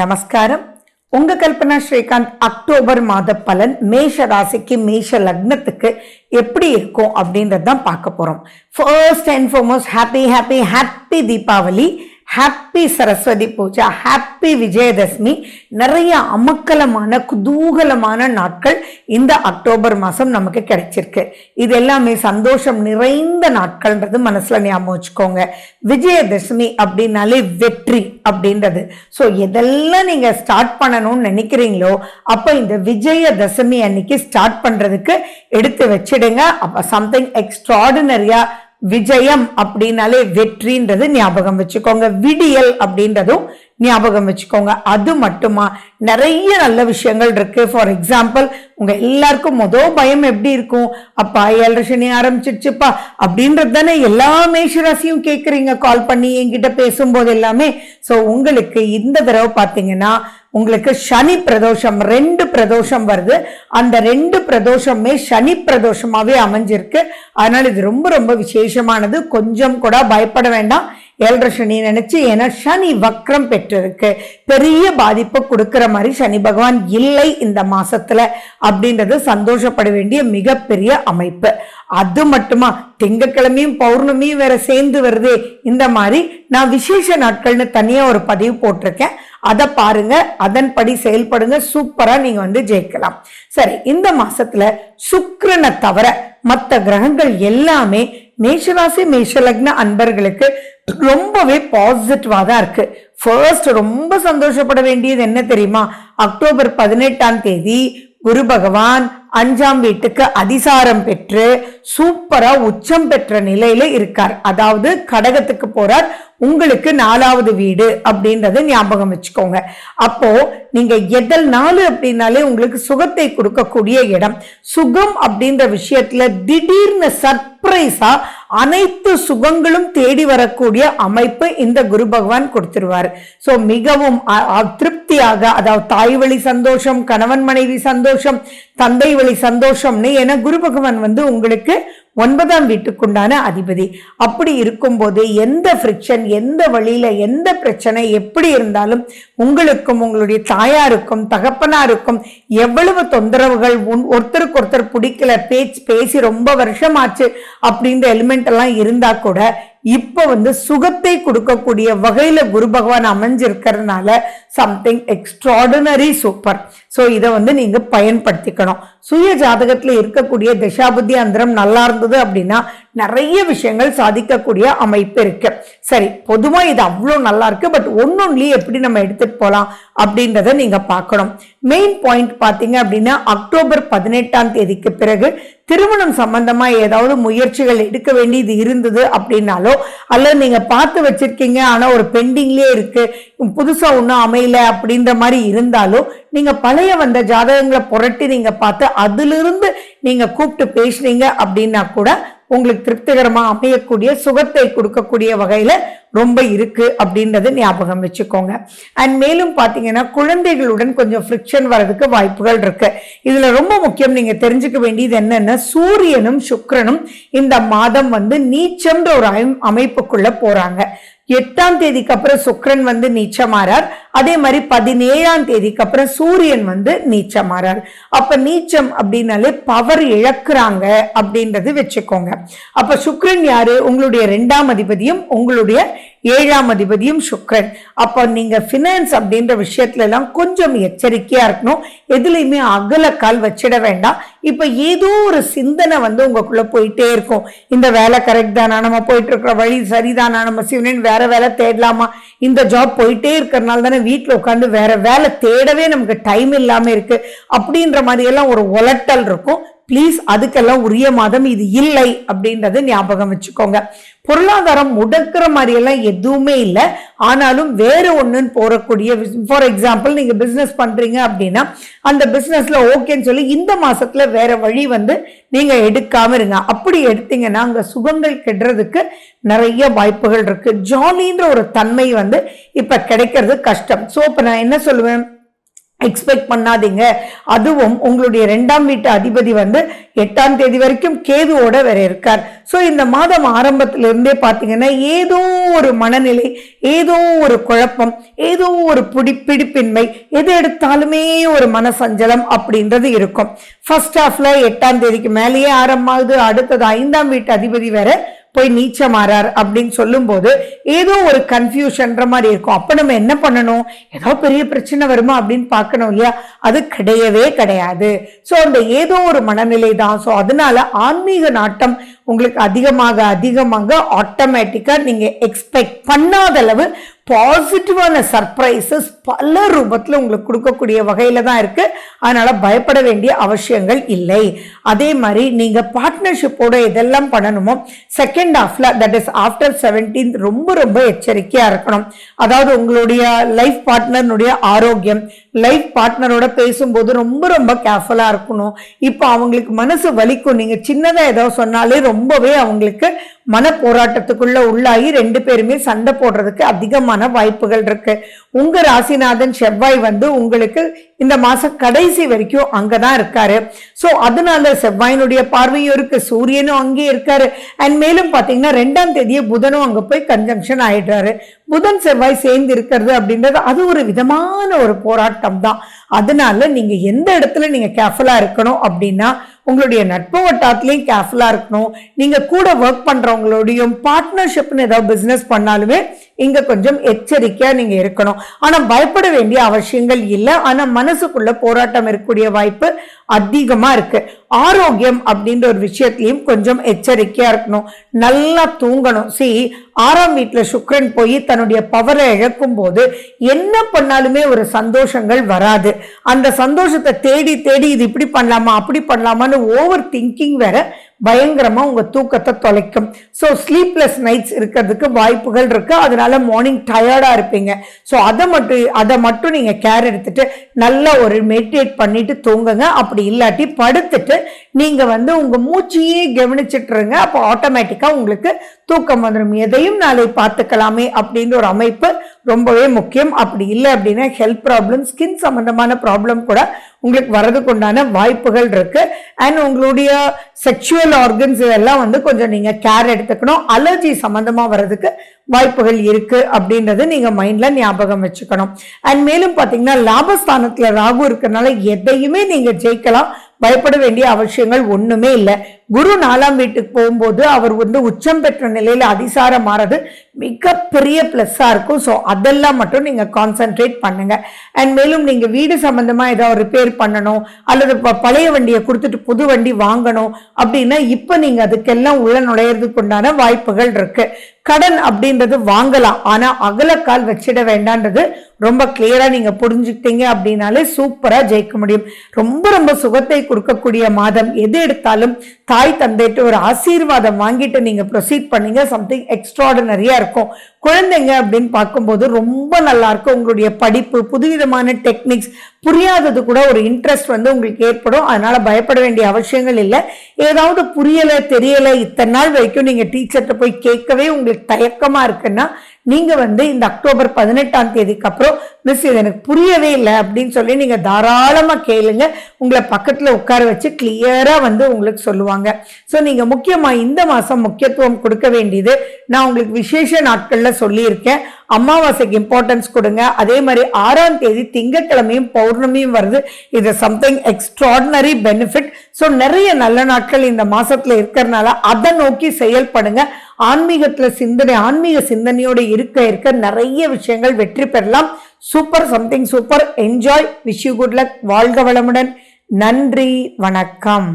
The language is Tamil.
நமஸ்காரம். உங்க கல்பனா ஸ்ரீகாந்த். அக்டோபர் மாத பலன் மேஷ ராசிக்கு மேஷ லக்னத்துக்கு எப்படி இருக்கும் அப்படின்றது தான் பார்க்க போறோம். First and foremost happy happy happy Deepavali, happy Saraswati Puja, happy Vijayadashami. நிறைய அமக்கலமான குதூகலமான நாட்கள் இந்த அக்டோபர் மாதம் நமக்கு கிடைச்சிருக்கு. இது எல்லாமே சந்தோஷம் நிறைந்த நாட்கள்ன்றது மனசுல ஞாபகம் வச்சுக்கோங்க. விஜயதசமி அப்படின்னாலே வெற்றி அப்படின்றது. ஸோ எதெல்லாம் நீங்க ஸ்டார்ட் பண்ணணும்னு நினைக்கிறீங்களோ அப்போ இந்த விஜயதசமி அன்னைக்கு ஸ்டார்ட் பண்றதுக்கு எடுத்து வச்சிடுங்க. அப்ப சம்திங் எக்ஸ்ட்ராடினரியா விஜயம் அப்படின்னாலே வெற்றின்றது ஞாபகம் வச்சுக்கோங்க. விடியல் அப்படின்றதும் ஞாபகம் வச்சுக்கோங்க. அது மட்டுமா நிறைய நல்ல விஷயங்கள் இருக்கு. ஃபார் எக்ஸாம்பிள், உங்க எல்லாருக்கும் பயம் எப்படி இருக்கும்? அப்பா 7 சனி ஆரம்பிச்சிருச்சுப்பா அப்படின்றது தானே எல்லா மேஷராசியும் கேட்குறீங்க கால் பண்ணி என்கிட்ட பேசும்போது எல்லாமே. ஸோ உங்களுக்கு இந்த தடவை பார்த்தீங்கன்னா உங்களுக்கு சனி பிரதோஷம் 2 பிரதோஷம் வருது. அந்த 2 பிரதோஷமே சனி பிரதோஷமாவே அமைஞ்சிருக்கு. அதனால இது ரொம்ப ரொம்ப விசேஷமானது. கொஞ்சம் கூட பயப்பட வேண்டாம் 7 சனி நினைச்சு. ஏன்னா சனி வக்ரம் பெற்றிருக்கு. பெரிய பாதிப்பு கொடுக்கிற மாதிரி சனி பகவான் இல்லை இந்த மாசத்துல அப்படின்றது சந்தோஷப்பட வேண்டிய மிகப்பெரிய அமைப்பு. அது மட்டுமா திங்கட்கிழமையும் பௌர்ணமியும் வேற சேர்ந்து வருது. இந்த மாதிரி நான் விசேஷ நாட்கள்னு தனியா ஒரு பதிவு போட்டிருக்கேன். அதை பாருங்க, அதன்படி செயல்படுங்க. சூப்பரா நீங்க ஜெயிக்கலாம். சரி, இந்த மாசத்துல சுக்கிரனை தவிர மற்ற கிரகங்கள் எல்லாமே மேஷராசி மேஷலக்ன அன்பர்களுக்கு ரொம்பவே பாசிட்டிவா தான் இருக்கு. ஃபர்ஸ்ட் ரொம்ப சந்தோஷப்பட வேண்டியது என்ன தெரியுமா? அக்டோபர் 18ஆம் தேதி குரு பகவான் 5ஆம் வீட்டுக்கு அதிசாரம் பெற்று சூப்பரா உச்சம் பெற்ற நிலையில இருக்கார். அதாவது கடகத்துக்கு போறார். உங்களுக்கு 4வது வீடு அப்படின்றது ஞாபகம் வச்சுக்கோங்க. அப்போ நீங்க எதல் 4 அப்படின்னாலே உங்களுக்கு சுகத்தை கொடுக்கக்கூடிய இடம். சுகம் அப்படின்ற விஷயத்துல திடீர்னு சர்ப்ரைஸா அனைத்து சுகங்களும் தேடி வரக்கூடிய அமைப்பு இந்த குரு பகவான் கொடுத்துருவார். சோ மிகவும் திருப்தியாக, அதாவது தாய் வழி சந்தோஷம், கணவன் மனைவி சந்தோஷம், தந்தை வழி சந்தோஷம்னு. ஏன்னா குரு பகவான் உங்களுக்கு 9ஆம் வீட்டுக்குண்டான அதிபதி. அப்படி இருக்கும்போது எந்த ஃப்ரிக்ஷன், எந்த வழியில எந்த பிரச்சனை எப்படி இருந்தாலும் உங்களுக்கும் உங்களுடைய தாயாருக்கும் தகப்பனாருக்கும் எவ்வளவு தொந்தரவுகள், ஒருத்தருக்கு ஒருத்தர் பிடிக்கல, பேசி ரொம்ப வருஷம் ஆச்சு அப்படின்ற எலிமெண்ட் எல்லாம் இருந்தா கூட இப்ப சுகத்தை கொடுக்கக்கூடிய வகையில குரு பகவான் அமைஞ்சிருக்கிறதுனால சம்திங் எக்ஸ்ட்ராடினரி சூப்பர். சோ இதை நீங்க பயன்படுத்திக்கணும். சுய ஜாதகத்துல இருக்கக்கூடிய தசாபுத்தி அந்தரம் நல்லா இருந்தது அப்படின்னா நிறைய விஷயங்கள் சாதிக்கக்கூடிய அமைப்பு இருக்கு. சரி, பொதுவா இது அவ்வளவு நல்லா இருக்கு. பட் ஒன்னொன்லி எப்படி நம்ம எடுத்துட்டு போலாம் அப்படின்றத நீங்க பார்க்கணும். மெயின் பாயிண்ட் பாத்தீங்க அப்படின்னா அக்டோபர் 18ஆம் தேதிக்கு பிறகு திருமணம் சம்பந்தமா ஏதாவது முயற்சிகள் எடுக்க வேண்டியது இருந்தது அப்படின்னாலோ, அல்லது நீங்க பார்த்து வச்சிருக்கீங்க ஆனா ஒரு பெண்டிங்லயே இருக்கு, புதுசா ஒன்னும் அமையல அப்படின்ற மாதிரி இருந்தாலோ, நீங்க பழைய வந்த ஜாதகங்களை புரட்டி நீங்க பார்த்து அதிலிருந்து நீங்க கூப்பிட்டு பேசுறீங்க அப்படின்னா கூட உங்களுக்கு திருப்திகரமா அமையக்கூடிய சுகத்தை கொடுக்கக்கூடிய வகையில ரொம்ப இருக்கு அப்படின்றது ஞாபகம் வச்சுக்கோங்க. அண்ட் மேலும் பாத்தீங்கன்னா குழந்தைகளுடன் கொஞ்சம் ஃப்ரிக்ஷன் வர்றதுக்கு வாய்ப்புகள் இருக்கு. இதுல ரொம்ப முக்கியம் நீங்க தெரிஞ்சுக்க வேண்டியது என்னன்னா, சூரியனும் சுக்கிரனும் இந்த மாதம் நீச்சம்ன்ற ஒரு அமைப்புக்குள்ள போறாங்க. 8ஆம் தேதிக்கு அப்புறம் சுக்கிரன் நீச்சமாறார். அதே மாதிரி 17ஆம் தேதிக்கு அப்புறம் சூரியன் நீச்சமாறார். அப்ப நீச்சம் அப்படின்னாலே பவர் இழக்கிறாங்க அப்படின்றது வச்சுக்கோங்க. அப்ப சுக்கிரன் யாரு? உங்களுடைய 2ஆம் அதிபதியும் உங்களுடைய 7ஆம் அதிபதியும் சுக்கிரன். அப்ப நீங்க பினான்ஸ் அப்படின்ற விஷயத்துல எல்லாம் கொஞ்சம் எச்சரிக்கையா இருக்கணும். எதுலையுமே அகலக்கால் வச்சிட வேண்டாம். இப்ப ஏதோ ஒரு சிந்தனை உங்களுக்குள்ள போயிட்டே இருக்கும். இந்த வேலை கரெக்ட் தானா, நம்ம போயிட்டு இருக்கிற வழி சரிதானா, நம்ம சிவனன் வேற வேலை தேடலாமா, இந்த ஜாப் போயிட்டே இருக்கிறதுனால தானே வீட்டுல உட்காந்து வேற வேலை தேடவே நமக்கு டைம் இல்லாம இருக்கு அப்படின்ற மாதிரி எல்லாம் ஒரு உலட்டல் இருக்கும். பிளீஸ், அதுக்கெல்லாம் உரிய மாதம் இது இல்லை அப்படின்றது ஞாபகம் வச்சுக்கோங்க. பொருளாதாரம் முடக்கிற மாதிரி எல்லாம் எதுவுமே இல்லை. ஆனாலும் வேற ஒண்ணுன்னு போறக்கூடிய, ஃபார் எக்ஸாம்பிள் நீங்க பிசினஸ் பண்றீங்க அப்படின்னா அந்த பிசினஸ்ல ஓகேன்னு சொல்லி இந்த மாசத்துல வேற வழி நீங்க எடுக்காம இருங்க. அப்படி எடுத்தீங்கன்னா அங்க சுகங்கள் கெடுறதுக்கு நிறைய வாய்ப்புகள் இருக்கு. ஜாலின்ற ஒரு தன்மை இப்ப கிடைக்கிறது கஷ்டம். சோ இப்ப நான் என்ன சொல்லுவேன், எக்ஸ்பெக்ட் பண்ணாதீங்க. அதுவும் உங்களுடைய 2ஆம் வீட்டு அதிபதி வந்து 8ஆம் தேதி வரைக்கும் கேதுவோட வேற இருக்கார். ஸோ இந்த மாதம் ஆரம்பத்திலிருந்தே பார்த்தீங்கன்னா ஏதோ ஒரு மனநிலை, ஏதோ ஒரு குழப்பம், ஏதோ ஒரு பிடிப்பின்மை, எது எடுத்தாலுமே ஒரு மனசஞ்சலம் அப்படின்றது இருக்கும். ஃபர்ஸ்ட் ஹாஃப்ல 8ஆம் தேதிக்கு மேலேயே ஆரம்பமாகுது. அடுத்தது 5ஆம் வீட்டு அதிபதி வேற போய் நீச்சமாறார் அப்படின்னு சொல்லும் போது ஏதோ ஒரு கன்ஃபியூஷன்ற மாதிரி இருக்கும். அப்ப நம்ம என்ன பண்ணணும்? ஏதோ பெரிய பிரச்சனை வருமா அப்படின்னு பார்க்கணும் இல்லையா? அது கிடையவே கிடையாது. ஸோ அந்த ஏதோ ஒரு மனநிலை தான். ஸோ அதனால ஆன்மீக நாட்டம் உங்களுக்கு அதிகமாக ஆட்டோமேட்டிக்கா நீங்க எக்ஸ்பெக்ட் பண்ணாத அளவு பாசிட்டிவான சர்ப்ரைசஸ் பல ரூபத்தில் உங்களுக்கு கொடுக்கக்கூடிய வகையில தான் இருக்கு. அதனால பயப்பட வேண்டிய அவசியங்கள் இல்லை. அதே மாதிரி நீங்க பார்ட்னர்ஷிப்போட இதெல்லாம் பண்ணணுமோ செகண்ட் ஹாஃப்ல, தட் இஸ் ஆஃப்டர் 17th ரொம்ப எச்சரிக்கையா இருக்கணும். அதாவது உங்களுடைய லைஃப் பார்ட்னருடைய ஆரோக்கியம், லைஃப் பார்ட்னரோட பேசும்போது ரொம்ப கேர்ஃபுல்லா இருக்கணும். இப்போ அவங்களுக்கு மனசு வலிக்கும். நீங்க சின்னதா ஏதோ சொன்னாலே ரொம்பவே அவங்களுக்கு மன போராட்டத்துக்குள்ள உள்ளாகி 2 பேருமே சண்டை போடுறதுக்கு அதிகமான வாய்ப்புகள் இருக்கு. உங்க ராசிநாதன் செவ்வாய் வந்து உங்களுக்கு இந்த மாசம் கடைசி வரைக்கும் அங்கதான் இருக்காரு. சோ அதனால செவ்வாயினுடைய பார்வையும் இருக்கு, சூரியனும் அங்கே இருக்காரு. அண்ட் மேலும் பாத்தீங்கன்னா 2ஆம் தேதியே புதனும் அங்க போய் கன்ஜங்ஷன் ஆயிடுறாரு. புதன் செவ்வாய் சேர்ந்து இருக்கிறது அப்படின்றது அது ஒரு விதமான ஒரு போராட்டம் தான். அதனால நீங்க எந்த இடத்துல நீங்க கேர்ஃபுல்லா இருக்கணும் அப்படின்னா உங்களுடைய நட்பு வட்டாரத்திலையும் கேர்ஃபுல்லா இருக்கணும். நீங்க கூட ஒர்க் பண்றவங்களோடையும் பார்ட்னர்ஷிப்னு ஏதாவது பிசினஸ் பண்ணாலுமே இங்க கொஞ்சம் எச்சரிக்கையா நீங்க இருக்கணும். ஆனா பயப்பட வேண்டிய அவசியங்கள் இல்லை. ஆனா மனசுக்குள்ள போராட்டம் இருக்கக்கூடிய வாய்ப்பு அதிகமா இருக்கு. ஆரோக்கியம் அப்படின்ற ஒரு விஷயத்திலையும் கொஞ்சம் எச்சரிக்கையா இருக்கணும். நல்லா தூங்கணும். ஆறாம் வீட்டுல சுக்கிரன் போய் தன்னுடைய பவரை இழக்கும் போது என்ன பண்ணாலுமே ஒரு சந்தோஷங்கள் வராது. அந்த சந்தோஷத்தை தேடி இது இப்படி பண்ணலாமா அப்படி பண்ணலாமான்னு ஓவர் திங்கிங் வேற பயங்கரமா உங்க தூக்கத்தை தொலைக்கும். ஸோ ஸ்லீப்லெஸ் நைட்ஸ் இருக்கிறதுக்கு வாய்ப்புகள் இருக்கு. அதனால மார்னிங் டயர்டா இருப்பீங்க. ஸோ அதை மட்டும் நீங்க கேர் எடுத்துட்டு நல்லா ஒரு மெடிடேட் பண்ணிட்டு தூங்குங்க. அப்படி இல்லாட்டி படுத்துட்டு நீங்க வந்து உங்க மூச்சையே கவனிச்சுட்டு இருங்க. அப்போ ஆட்டோமேட்டிக்கா உங்களுக்கு தூக்கம் வந்துடும். எதையும் நாளை பார்த்துக்கலாமே அப்படின்ற ஒரு அமைப்பு ரொம்பவே முக்கியம். அப்படி இல்லை அப்படின்னா ஹெல்த் ப்ராப்ளம், ஸ்கின் சம்பந்தமான ப்ராப்ளம் கூட உங்களுக்கு வரதுக்கு உண்டான வாய்ப்புகள் இருக்கு. அண்ட் உங்களுடைய செக்ஷுவல் ஆர்கன்ஸ் இதெல்லாம் வந்து கொஞ்சம் நீங்க கேர் எடுத்துக்கணும். அலர்ஜி சம்பந்தமா வர்றதுக்கு வாய்ப்புகள் இருக்கு அப்படின்றது நீங்க மைண்ட்ல ஞாபகம் வச்சுக்கணும். அண்ட் மேலும் பாத்தீங்கன்னா லாபஸ்தானத்துல ராகு இருக்கிறதுனால எதையுமே நீங்க ஜெயிக்கலாம். பயப்பட வேண்டிய அவசியங்கள் ஒண்ணுமே இல்லை. குரு 4ஆம் வீட்டுக்கு போகும்போது அவர் வந்து உச்சம் பெற்ற நிலையில அதிசாரம் மாறது மிகப்பெரிய பிளஸ்ஸா இருக்கும். ஸோ அதெல்லாம் மட்டும் நீங்க கான்சென்ட்ரேட் பண்ணுங்க. அண்ட் மேலும் நீங்க வீடு சம்பந்தமா ஏதாவது ரிப்பேர் பண்ணணும் அல்லது பழைய வண்டியை கொடுத்துட்டு புது வண்டி வாங்கணும் அப்படின்னா இப்ப நீங்க அதுக்கெல்லாம் உள்ள நுழையிறதுக்கு உண்டான வாய்ப்புகள் இருக்கு. கடன் அப்படின்றது வாங்கலாம், ஆனா அகலக்கால் வச்சிட வேண்டான்றது ரொம்ப கிளியரா நீங்க புரிஞ்சுக்கிட்டீங்க அப்படின்னாலே சூப்பரா ஜெயிக்க முடியும். ரொம்ப சுகத்தை கொடுக்கக்கூடிய மாதம். எது எடுத்தாலும் தாய் தந்தைட்டு ஒரு ஆசீர்வாதம் வாங்கிட்டு நீங்க ப்ரொசீட் பண்ணீங்க, சம்திங் எக்ஸ்ட்ராடினரியா இருக்கும். குழந்தைங்க அப்படின்னு பார்க்கும்போது ரொம்ப நல்லா இருக்கும். உங்களுடைய படிப்பு, புதுவிதமான டெக்னிக்ஸ், புரியாதது கூட ஒரு இன்ட்ரெஸ்ட் வந்து உங்களுக்கு ஏற்படும். அதனால பயப்பட வேண்டிய அவசியங்கள் இல்லை. ஏதாவது புரியல தெரியல இத்தனை நாள் வரைக்கும் நீங்க டீச்சர்கிட்ட போய் கேட்கவே உங்களுக்கு தயக்கமா இருக்குன்னா நீங்க வந்து இந்த அக்டோபர் 18ஆம் தேதிக்கு அப்புறம் மிஸ் இது எனக்கு புரியவே இல்லை அப்படின்னு சொல்லி நீங்க தாராளமா கேளுங்க. உங்களை பக்கத்துல உட்கார வச்சு கிளியரா வந்து உங்களுக்கு சொல்லுவாங்க. ஸோ நீங்க முக்கியமா இந்த மாசம் முக்கியத்துவம் கொடுக்க வேண்டியது நான் உங்களுக்கு விசேஷ நாட்கள்ல சொல்லியிருக்கேன். அமாவாசைக்கு இம்பார்ட்டன்ஸ் கொடுங்க. அதே மாதிரி 6ஆம் தேதி திங்கட்கிழமையும் பௌர்ணமியும் வருது. இது சம்திங் எக்ஸ்ட்ராடினரி பெனிஃபிட். ஸோ நிறைய நல்ல நாட்கள் இந்த மாசத்துல இருக்கிறதுனால அதை நோக்கி செயல்படுங்க. ஆன்மீக சிந்தனையோட இருக்க நிறைய விஷயங்கள் வெற்றி பெறலாம். Super, something super. Enjoy. Wish you good luck. வாழ்க வளமுடன். நன்றி, வணக்கம்.